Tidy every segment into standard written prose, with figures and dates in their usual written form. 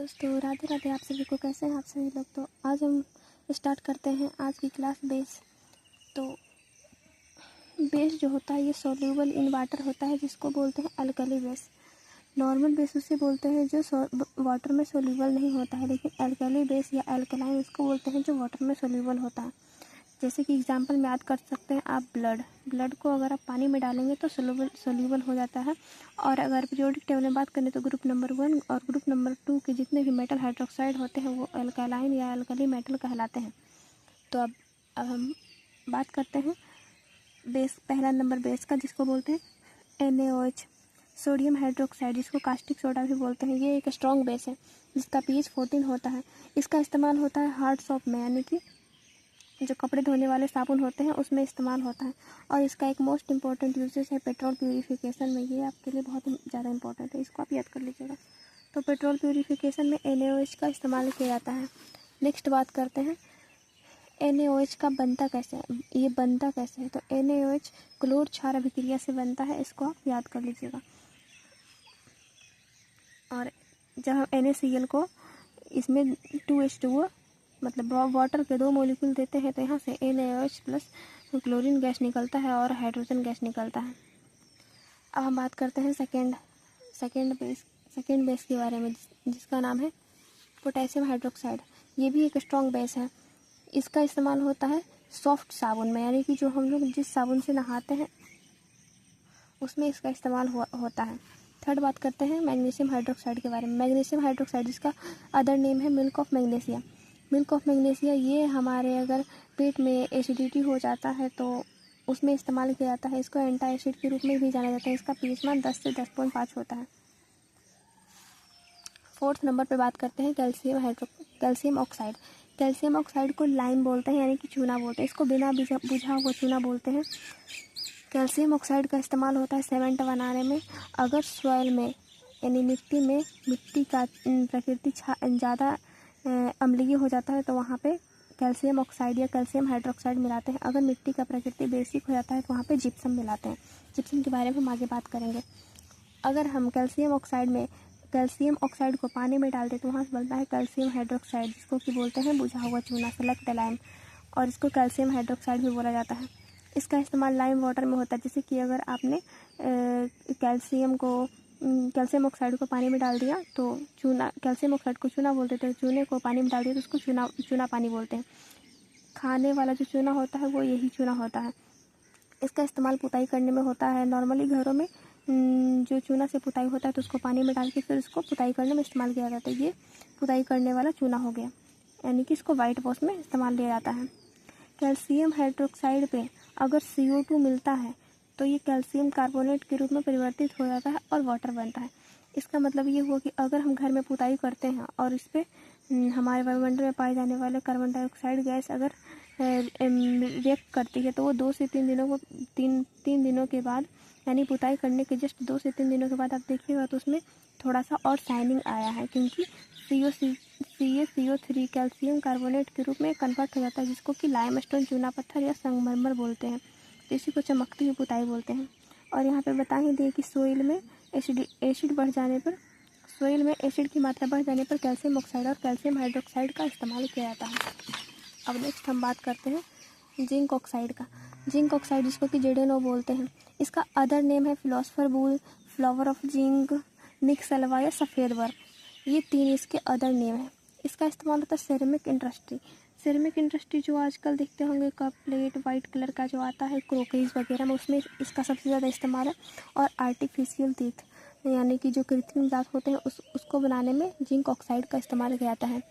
दोस्तों राधे राधे। आप सभी को कैसे हैं आप सभी लोग। तो आज हम स्टार्ट करते हैं आज की क्लास बेस। तो बेस जो होता है ये सोल्यूबल इन वाटर होता है, जिसको बोलते हैं अल्कली बेस। नॉर्मल बेस उसे बोलते हैं जो वाटर में सोल्यूबल नहीं होता है, लेकिन अल्कली बेस या अल्कलाइन उसको बोलते हैं जो वाटर में सोल्यूबल होता है। जैसे कि एग्जांपल में याद कर सकते हैं आप ब्लड को अगर आप पानी में डालेंगे तो सोल्यूबल हो जाता है। और अगर पीरियोडिक टेबल में बात करें तो ग्रुप नंबर 1 और ग्रुप नंबर 2 के जितने भी मेटल हाइड्रोक्साइड होते हैं वो अल्कलाइन या अल्कली मेटल कहलाते हैं। तो अब हम बात करते हैं बेस, पहला नंबर बेस का, जिसको बोलते हैं NaOH, सोडियम हाइड्रोक्साइड, जिसको कास्टिक सोडा भी बोलते हैं। ये एक स्ट्रॉन्ग बेस है जिसका pH 14 होता है। इसका इस्तेमाल होता है हार्ड सोप में, यानी कि जो कपड़े धोने वाले साबुन होते हैं उसमें इस्तेमाल होता है। और इसका एक मोस्ट इंपॉर्टेंट यूजेस है पेट्रोल प्यूरिफिकेशन में। ये आपके लिए बहुत ज़्यादा इंपॉर्टेंट है, इसको आप याद कर लीजिएगा। तो पेट्रोल प्यूरिफिकेशन में NaOH का इस्तेमाल किया जाता है। नेक्स्ट बात करते हैं NaOH का बनता कैसे है। ये बनता कैसे है तो NaOH क्लोर क्षार अभिक्रिया से बनता है, इसको आप याद कर लीजिएगा। और जब हम NaCl को इसमें 2H2O मतलब वाटर के 2 मॉलिक्यूल देते हैं तो यहाँ से NaOH प्लस क्लोरीन गैस निकलता है और हाइड्रोजन गैस निकलता है। अब हम बात करते हैं सेकेंड बेस के बारे में, जिसका नाम है पोटेशियम हाइड्रोक्साइड। ये भी एक स्ट्रॉन्ग बेस है। इसका इस्तेमाल होता है सॉफ्ट साबुन में, यानी कि जो हम लोग जिस साबुन से नहाते हैं उसमें इसका इस्तेमाल होता है। थर्ड बात करते हैं मैग्नीशियम हाइड्रोक्साइड के बारे में। मैग्नीशियम हाइड्रोक्साइड, जिसका अदर नेम है milk of magnesia. Milk of magnesia ये हमारे अगर पेट में एसिडिटी हो जाता है तो उसमें इस्तेमाल किया जाता है। इसको एंटी एसिड के रूप में भी जाना जाता है। इसका pH मान 10 से 10.5 होता है। फोर्थ नंबर पे बात करते हैं कैल्शियम ऑक्साइड। कैल्शियम ऑक्साइड को लाइम बोलते हैं, यानी कि चूना बोलते हैं। इसको बिना बुझा हुआ चूना बोलते हैं। कैल्शियम ऑक्साइड का इस्तेमाल होता है सीमेंट बनाने में। अगर सॉइल में यानी मिट्टी का प्रकृति ज़्यादा अम्लीय हो जाता है तो वहाँ पे कैल्शियम ऑक्साइड या कैल्शियम हाइड्रोक्साइड मिलाते हैं। अगर मिट्टी का प्रकृति बेसिक हो जाता है तो वहाँ पे जिप्सम मिलाते हैं। जिप्सम के बारे में हम आगे बात करेंगे। अगर हम कैल्शियम ऑक्साइड को पानी में डाल दें तो वहाँ से बनता है कैल्शियम हाइड्रोक्साइड, जिसको कि बोलते हैं बुझा हुआ चूना, सेलेक्ट लाइम। और इसको कैल्शियम हाइड्रोक्साइड भी बोला जाता है। इसका इस्तेमाल लाइम वाटर में होता है। जैसे कि अगर आपने कैल्शियम ऑक्साइड को पानी में डाल दिया तो कैल्शियम ऑक्साइड को चूना बोलते थे, चूने को पानी में डाल दिया तो उसको चूना पानी बोलते हैं। खाने वाला जो चूना होता है वो यही चूना होता है। इसका इस्तेमाल पुताई करने में होता है। नॉर्मली घरों में जो चूना से पुताई होता है तो उसको पानी में डाल के फिर उसको पुताई करने में इस्तेमाल किया जाता है। ये पुताई करने वाला चूना हो गया, यानी कि इसको वाइट वॉश में इस्तेमाल लिया जाता है। कैल्शियम हाइड्रोक्साइड पे अगर CO2 मिलता है तो ये कैल्शियम कार्बोनेट के रूप में परिवर्तित हो जाता है और वाटर बनता है। इसका मतलब ये हुआ कि अगर हम घर में पुताई करते हैं और इस पर हमारे वायुमंडल में पाए जाने वाले कार्बन डाइऑक्साइड गैस अगर रिएक्ट करती है तो वो 2 से 3 दिनों के बाद, यानी पुताई करने के जस्ट 2 से 3 दिनों के बाद आप देखिएगा तो उसमें थोड़ा सा और शाइनिंग आया है, क्योंकि CO3 कैल्शियम कार्बोनेट के रूप में कन्वर्ट हो जाता है, जिसको कि लाइमस्टोन, चूना पत्थर या संगमरमर बोलते हैं। तो इसी को चमकती हुई पुताई बोलते हैं। और यहाँ पे बता ही दिए कि सॉइल में एसिड की मात्रा बढ़ जाने पर कैल्शियम ऑक्साइड और कैल्शियम हाइड्रोक्साइड का इस्तेमाल किया जाता है। अब नेक्स्ट हम बात करते हैं जिंक ऑक्साइड का। जिंक ऑक्साइड, जिसको कि JnO बोलते हैं। इसका अदर नेम है philosopher wool, flower of zinc, निक सलवा या सफ़ेद वर्क। ये 3 इसके अदर नेम है। इसका इस्तेमाल होता है सिरेमिक इंडस्ट्री जो आजकल देखते होंगे कप प्लेट वाइट कलर का जो आता है क्रोकरीज वगैरह में, उसमें इसका सबसे ज़्यादा इस्तेमाल है। और आर्टिफिशियल टीथ, यानी कि जो कृत्रिम दांत होते हैं उसको बनाने में जिंक ऑक्साइड का इस्तेमाल किया जाता है।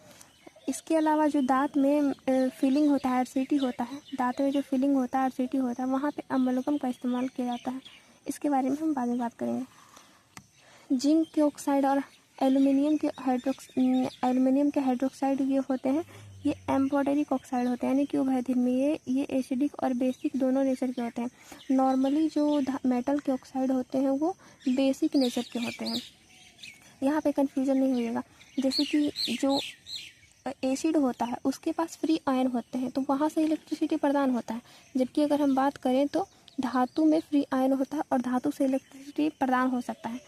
इसके अलावा जो दांत में फिलिंग होता है, RCT होता है, दांत में जो फिलिंग होता है RCT होता है, वहाँ पे अमलगम का इस्तेमाल किया जाता है। इसके बारे में हम बाद में बात करेंगे। जिंक के ऑक्साइड और एल्युमिनियम के हाइड्रोक्साइड ये होते हैं, ये एम्फोटेरिक ऑक्साइड होते हैं, यानी कि उभयधर्मी। ये एसिडिक और बेसिक दोनों नेचर के होते हैं। नॉर्मली जो मेटल के ऑक्साइड होते हैं वो बेसिक नेचर के होते हैं, यहाँ पे कन्फ्यूजन नहीं होइएगा। जैसे कि जो एसिड होता है उसके पास फ्री आयन होते हैं तो वहाँ से इलेक्ट्रिसिटी प्रदान होता है, जबकि अगर हम बात करें तो धातु में फ्री आयन होता है और धातु से इलेक्ट्रिसिटी प्रदान हो सकता है।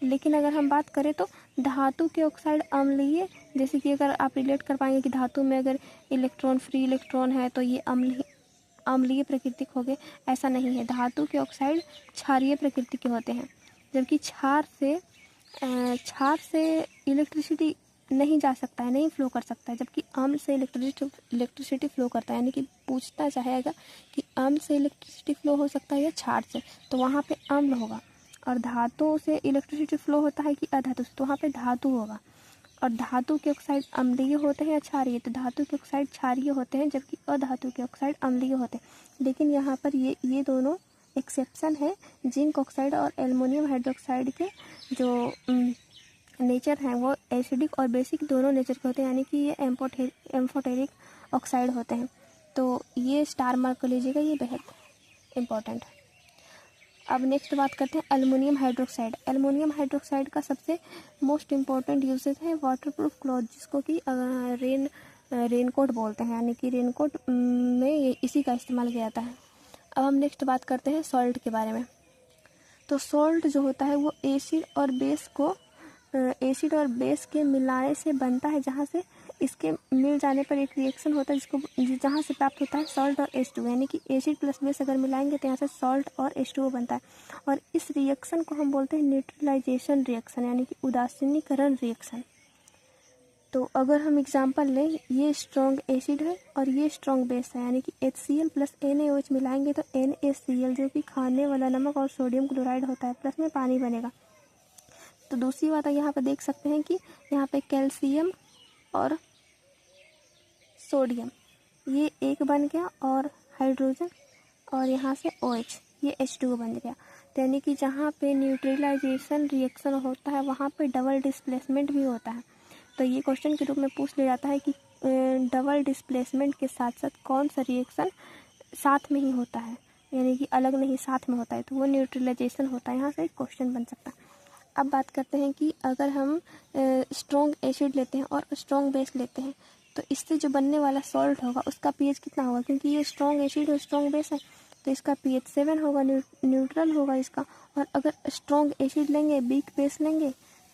लेकिन अगर हम बात करें तो धातु के ऑक्साइड अम्लीय, जैसे कि अगर आप रिलेट कर पाएंगे कि धातु में अगर इलेक्ट्रॉन फ्री इलेक्ट्रॉन है तो ये अम्लीय प्रकृति के हो गए, ऐसा नहीं है। धातु के ऑक्साइड क्षारीय प्रकृति के होते हैं, जबकि क्षार से इलेक्ट्रिसिटी नहीं जा सकता है, नहीं फ्लो कर सकता है, जबकि अम्ल से इलेक्ट्रिसिटी फ्लो करता है। यानी कि पूछना चाहेगा कि अम्ल से इलेक्ट्रिसिटी फ्लो हो सकता है या क्षार से, तो वहाँ पे अम्ल होगा। और धातु से इलेक्ट्रिसिटी फ्लो होता है कि अधातु से, तो वहाँ पे धातु होगा। और धातु के ऑक्साइड अम्लीय होते हैं या क्षारीय, तो धातु के ऑक्साइड क्षारीय होते हैं, जबकि अधातु के ऑक्साइड अम्लीय होते हैं। लेकिन यहाँ पर ये दोनों एक्सेप्शन है। जिंक ऑक्साइड और एल्युमिनियम हाइड्रोक्साइड के जो नेचर हैं वो एसिडिक और बेसिक दोनों नेचर के होते हैं, यानी कि ये एम्फोटेरिक ऑक्साइड होते हैं। तो ये स्टार मार्क कर लीजिएगा, ये बेहद इम्पोर्टेंट है। अब नेक्स्ट बात करते हैं एल्युमिनियम हाइड्रोक्साइड। एल्युमिनियम हाइड्रोक्साइड का सबसे मोस्ट इम्पॉर्टेंट यूजेज है वाटरप्रूफ क्लॉथ, जिसको कि रेनकोट बोलते हैं, यानी कि रेनकोट में इसी का इस्तेमाल किया जाता है। अब हम नेक्स्ट बात करते हैं सॉल्ट के बारे में। तो सॉल्ट जो होता है वो एसिड और बेस के मिलाने से बनता है, जहाँ से इसके मिल जाने पर एक रिएक्शन होता है जहाँ से प्राप्त होता है सॉल्ट और H2, यानी कि एसिड प्लस बेस अगर मिलाएंगे तो यहाँ से सॉल्ट और H2O बनता है। और इस रिएक्शन को हम बोलते हैं न्यूट्रलाइजेशन रिएक्शन, यानी कि उदासीनीकरण रिएक्शन। तो अगर हम एग्जांपल लें, ये स्ट्रॉन्ग एसिड है और ये स्ट्रॉन्ग बेस है, यानी कि HCl प्लस NaOH मिलाएंगे तो NaCl जो कि खाने वाला नमक और सोडियम क्लोराइड होता है, प्लस में पानी बनेगा। तो दूसरी बात है, यहाँ पर देख सकते हैं कि यहाँ पे कैल्शियम और सोडियम ये एक बन गया, और हाइड्रोजन और यहाँ से OH ये H2O बन गया। तो यानी कि जहाँ पे न्यूट्रलाइजेशन रिएक्शन होता है वहाँ पे डबल डिस्प्लेसमेंट भी होता है। तो ये क्वेश्चन के रूप में पूछ लिया जाता है कि डबल डिस्प्लेसमेंट के साथ साथ कौन सा रिएक्शन साथ में ही होता है, यानी कि अलग नहीं साथ में होता है, तो वो न्यूट्रलाइजेशन होता है। यहाँ से एक क्वेश्चन बन सकता है। अब बात करते हैं कि अगर हम स्ट्रॉन्ग एसिड लेते हैं और स्ट्रॉन्ग बेस लेते हैं तो इससे जो बनने वाला सॉल्ट होगा उसका pH कितना होगा, क्योंकि ये स्ट्रॉन्ग एसिड और स्ट्रॉन्ग बेस है तो इसका pH 7 होगा, न्यूट्रल होगा इसका। और अगर स्ट्रॉन्ग एसिड लेंगे, वीक बेस लेंगे,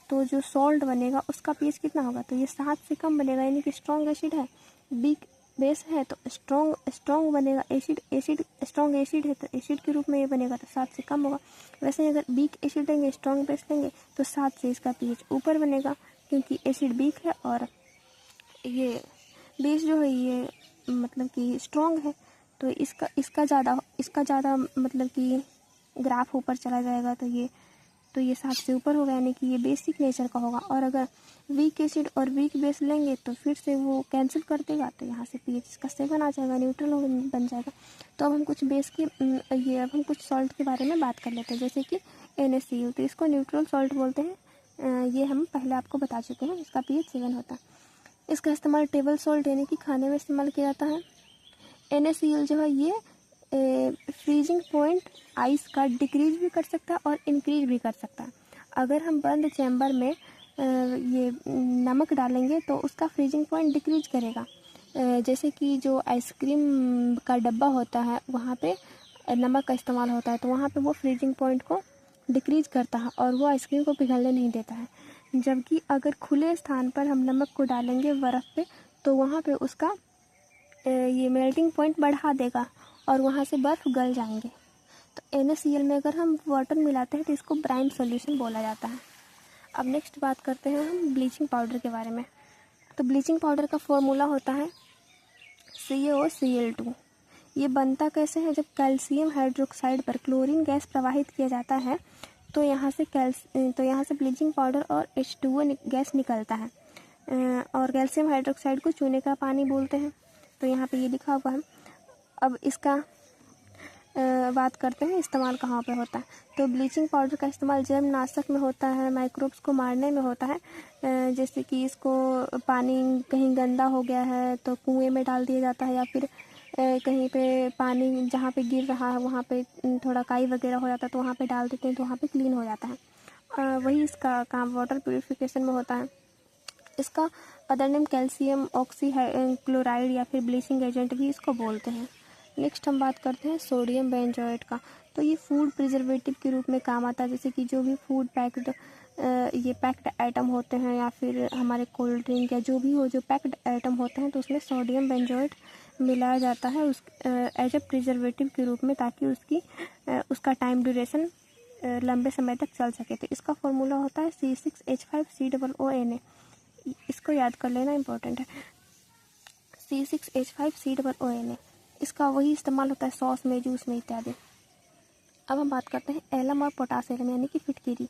तो जो सॉल्ट बनेगा उसका pH कितना होगा, तो ये 7 से कम बनेगा। यानी कि स्ट्रॉन्ग एसिड है, वीक बेस है तो स्ट्रॉन्ग बनेगा। एसिड स्ट्रॉन्ग एसिड है तो एसिड के रूप में ये बनेगा, तो 7 से कम होगा। वैसे ही अगर वीक एसिड लेंगे, स्ट्रॉन्ग बेस लेंगे तो 7 से इसका pH ऊपर बनेगा, क्योंकि एसिड वीक है और ये बेस जो है ये मतलब कि स्ट्रॉन्ग है, तो इसका ज़्यादा मतलब कि ग्राफ ऊपर चला जाएगा, तो ये 7 से ऊपर होगा, यानी कि ये बेसिक नेचर का होगा। और अगर वीक एसिड और वीक बेस लेंगे तो फिर से वो कैंसिल कर देगा, तो यहाँ से pH इसका 7 आ जाएगा, न्यूट्रल बन जाएगा। तो अब हम कुछ सॉल्ट के बारे में बात कर लेते हैं, जैसे कि NaCl, तो इसको न्यूट्रल सॉल्ट बोलते हैं। ये हम पहले आपको बता चुके हैं, इसका pH 7 होता है। इसका इस्तेमाल टेबल सॉल्ट यानी कि खाने में इस्तेमाल किया जाता है। NaCl जो है ये फ्रीजिंग पॉइंट आइस का डिक्रीज भी कर सकता है और इंक्रीज भी कर सकता है। अगर हम बंद चैम्बर में ये नमक डालेंगे तो उसका फ्रीजिंग पॉइंट डिक्रीज करेगा। जैसे कि जो आइसक्रीम का डब्बा होता है वहाँ पे नमक का इस्तेमाल होता है, तो वहाँ पे वो फ्रीजिंग पॉइंट को डिक्रीज करता है और वो आइसक्रीम को पिघलने नहीं देता है। जबकि अगर खुले स्थान पर हम नमक को डालेंगे बर्फ़ पे तो वहाँ पे उसका ये मेल्टिंग पॉइंट बढ़ा देगा और वहाँ से बर्फ़ गल जाएंगे। तो NaCl में अगर हम वाटर मिलाते हैं तो इसको ब्राइन सॉल्यूशन बोला जाता है। अब नेक्स्ट बात करते हैं हम ब्लीचिंग पाउडर के बारे में। तो ब्लीचिंग पाउडर का फॉर्मूला होता है CaOCl2। ये बनता कैसे है, जब कैल्शियम हाइड्रोक्साइड पर क्लोरीन गैस प्रवाहित किया जाता है तो यहाँ से ब्लीचिंग पाउडर और H2O गैस निकलता है, और कैल्शियम हाइड्रोक्साइड को चूने का पानी बोलते हैं। तो यहाँ पे ये लिखा हुआ है। अब इसका बात करते हैं इस्तेमाल कहाँ पे होता है। तो ब्लीचिंग पाउडर का इस्तेमाल जैवनाशक में होता है, माइक्रोब्स को मारने में होता है। जैसे कि इसको पानी कहीं गंदा हो गया है तो कुएं में डाल दिया जाता है, या फिर कहीं पे पानी जहाँ पे गिर रहा है वहाँ पे थोड़ा काई वगैरह हो जाता है तो वहाँ पे डाल देते हैं, तो वहाँ पे क्लीन हो जाता है। वही इसका काम वाटर प्यूरिफिकेशन में होता है। इसका other name calcium oxy chloride या फिर ब्लीचिंग एजेंट भी इसको बोलते हैं। नेक्स्ट हम बात करते हैं सोडियम बेंजोएट का। तो ये फूड प्रिजर्वेटिव के रूप में काम आता है, जैसे कि जो भी फूड पैक्ड ये पैक्ड आइटम होते हैं या फिर हमारे कोल्ड ड्रिंक या जो भी हो, जो पैक्ड आइटम होते हैं, तो उसमें सोडियम बेंजोएट मिलाया जाता है उस एज ए प्रिजर्वेटिव के रूप में, ताकि उसका टाइम ड्यूरेशन लंबे समय तक चल सके। तो इसका फॉर्मूला होता है C6H5COONA। इसको याद कर लेना, इंपॉर्टेंट है। C6H5COONA इसका वही इस्तेमाल होता है सॉस में, जूस में इत्यादि। अब हम बात करते हैं एलम और पोटासियम यानी कि फिटकिरी।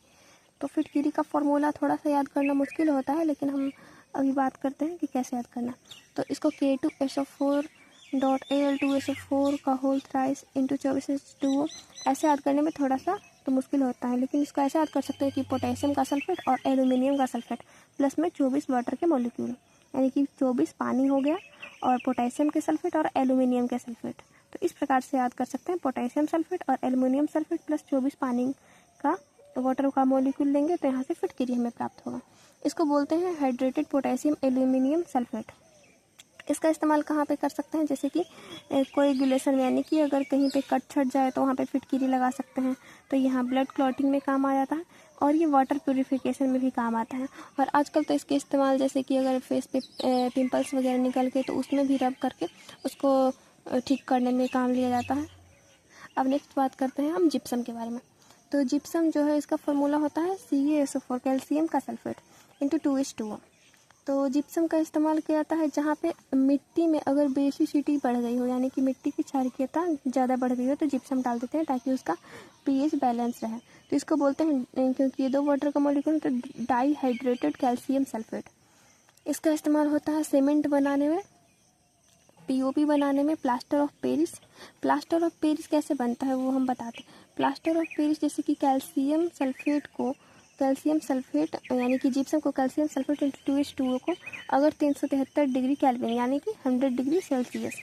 तो फिटकिरी का फॉर्मूला थोड़ा सा याद करना मुश्किल होता है, लेकिन हम अभी बात करते हैं कि कैसे याद करना। तो इसको K2SO4.Al2SO4 का होल थ्राइस इंटू 24H2O ऐसे याद करने में थोड़ा सा तो मुश्किल होता है, लेकिन इसको ऐसे याद कर सकते हैं कि पोटेशियम का सल्फेट और एल्यूमिनियम का सल्फेट प्लस में 24 वाटर के मॉलिक्यूल, यानी कि 24 पानी हो गया और पोटेशियम के सल्फेट और एल्यूमिनियम के सल्फेट। तो इस प्रकार से याद कर सकते हैं, पोटेशियम सल्फेट और एल्यूमिनियम सल्फेट प्लस 24 पानी का वाटर का मॉलिक्यूल लेंगे तो यहाँ से फिटकिरी हमें प्राप्त होगा। इसको बोलते हैं हाइड्रेटेड पोटेशियम एल्यूमिनियम सल्फेट। इसका इस्तेमाल कहाँ पे कर सकते हैं, जैसे कि कोएगुलेशन में, यानी कि अगर कहीं पे कट छट जाए तो वहाँ पे फिटकिरी लगा सकते हैं, तो यहाँ ब्लड क्लॉटिंग में काम आ जाता है और ये वाटर प्यूरिफिकेशन में भी काम आता है। और आजकल तो इसके इस्तेमाल जैसे कि अगर फेस पे पिंपल्स वगैरह निकल के तो उसमें भी रब करके उसको ठीक करने में काम लिया जाता है। अब नेक्स्ट बात करते हैं हम जिप्सम के बारे में। तो जिप्सम जो है इसका फॉर्मूला होता है CaSO4 कैल्शियम का सल्फेट इंटू 2H2O। तो जिप्सम का इस्तेमाल किया जाता है जहाँ पे मिट्टी में अगर बेसिसिटी बढ़ गई हो, यानी कि मिट्टी की क्षारीयता ज़्यादा बढ़ गई हो, तो जिप्सम डाल देते हैं ताकि उसका pH बैलेंस रहे। तो इसको बोलते हैं, क्योंकि ये 2 वाटर का मॉलिक्यूल, तो डाईहाइड्रेटेड कैल्शियम सल्फेट। इसका इस्तेमाल होता है सीमेंट बनाने में, POP बनाने में, plaster of Paris. Plaster of Paris कैसे बनता है वो हम बताते हैं। प्लास्टर ऑफ पेरिस जैसे कि कैल्शियम सल्फेट यानी कि जिप्सम को कैल्शियम सल्फेट इंटू 2H2O को अगर 373 डिग्री केल्विन यानी कि 100 डिग्री सेल्सियस,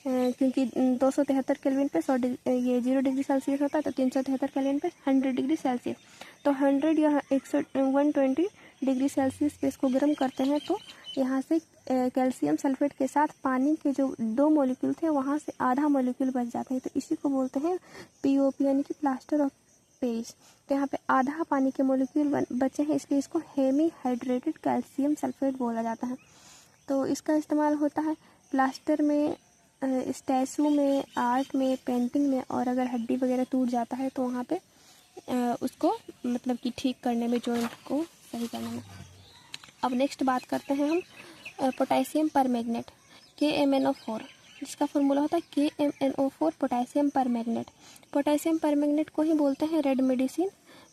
क्योंकि 273 केल्विन पे 0 डिग्री सेल्सियस होता है, तो 373 केल्विन पे 100 डिग्री सेल्सियस, तो 100 या 120 डिग्री सेल्सियस पे इसको गर्म करते हैं, तो यहाँ से कैल्शियम सल्फेट के साथ पानी के जो 2 मॉलिक्यूल थे वहाँ से आधा मॉलिक्यूल बच जाते हैं, तो इसी को बोलते हैं POP यानी कि प्लास्टर ऑफ पेरिस। तो यहाँ पे आधा पानी के मॉलिक्यूल बचे हैं, इसलिए इसको हेमी हाइड्रेटेड कैल्शियम सल्फेट बोला जाता है। तो इसका इस्तेमाल होता है प्लास्टर में, स्टैचू में, आर्ट में, पेंटिंग में, और अगर हड्डी वगैरह टूट जाता है तो वहाँ पे उसको मतलब कि ठीक करने में, जॉइंट को सही करने में। अब नेक्स्ट बात करते हैं हम पोटेशियम परमैंगनेट KMnO4, जिसका फॉर्मूला होता है KMnO4 potassium permanganate. Potassium permanganate को ही बोलते हैं रेड मेडिसिन,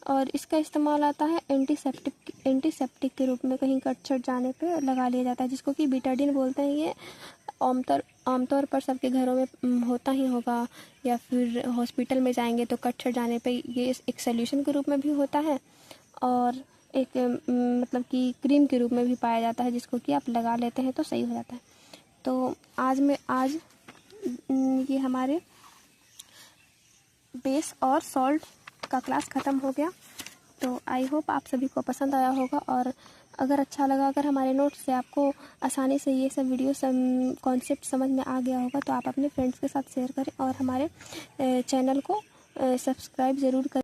और इसका इस्तेमाल आता है एंटीसेप्टिक के रूप में, कहीं कट छट जाने पे लगा लिया जाता है, जिसको कि बीटाडिन बोलते हैं। ये आमतौर पर सबके घरों में होता ही होगा, या फिर हॉस्पिटल में जाएंगे तो कट छट जाने पे ये एक सोल्यूशन के रूप में भी होता है, और एक मतलब कि क्रीम के रूप में भी पाया जाता है, जिसको कि आप लगा लेते हैं तो सही हो जाता है। तो आज ये हमारे बेस और सॉल्ट का क्लास ख़त्म हो गया। तो आई होप आप सभी को पसंद आया होगा, और अगर अच्छा लगा, अगर हमारे नोट्स से आपको आसानी से ये सब वीडियो कॉन्सेप्ट समझ में आ गया होगा, तो आप अपने फ्रेंड्स के साथ शेयर करें और हमारे चैनल को सब्सक्राइब ज़रूर करें।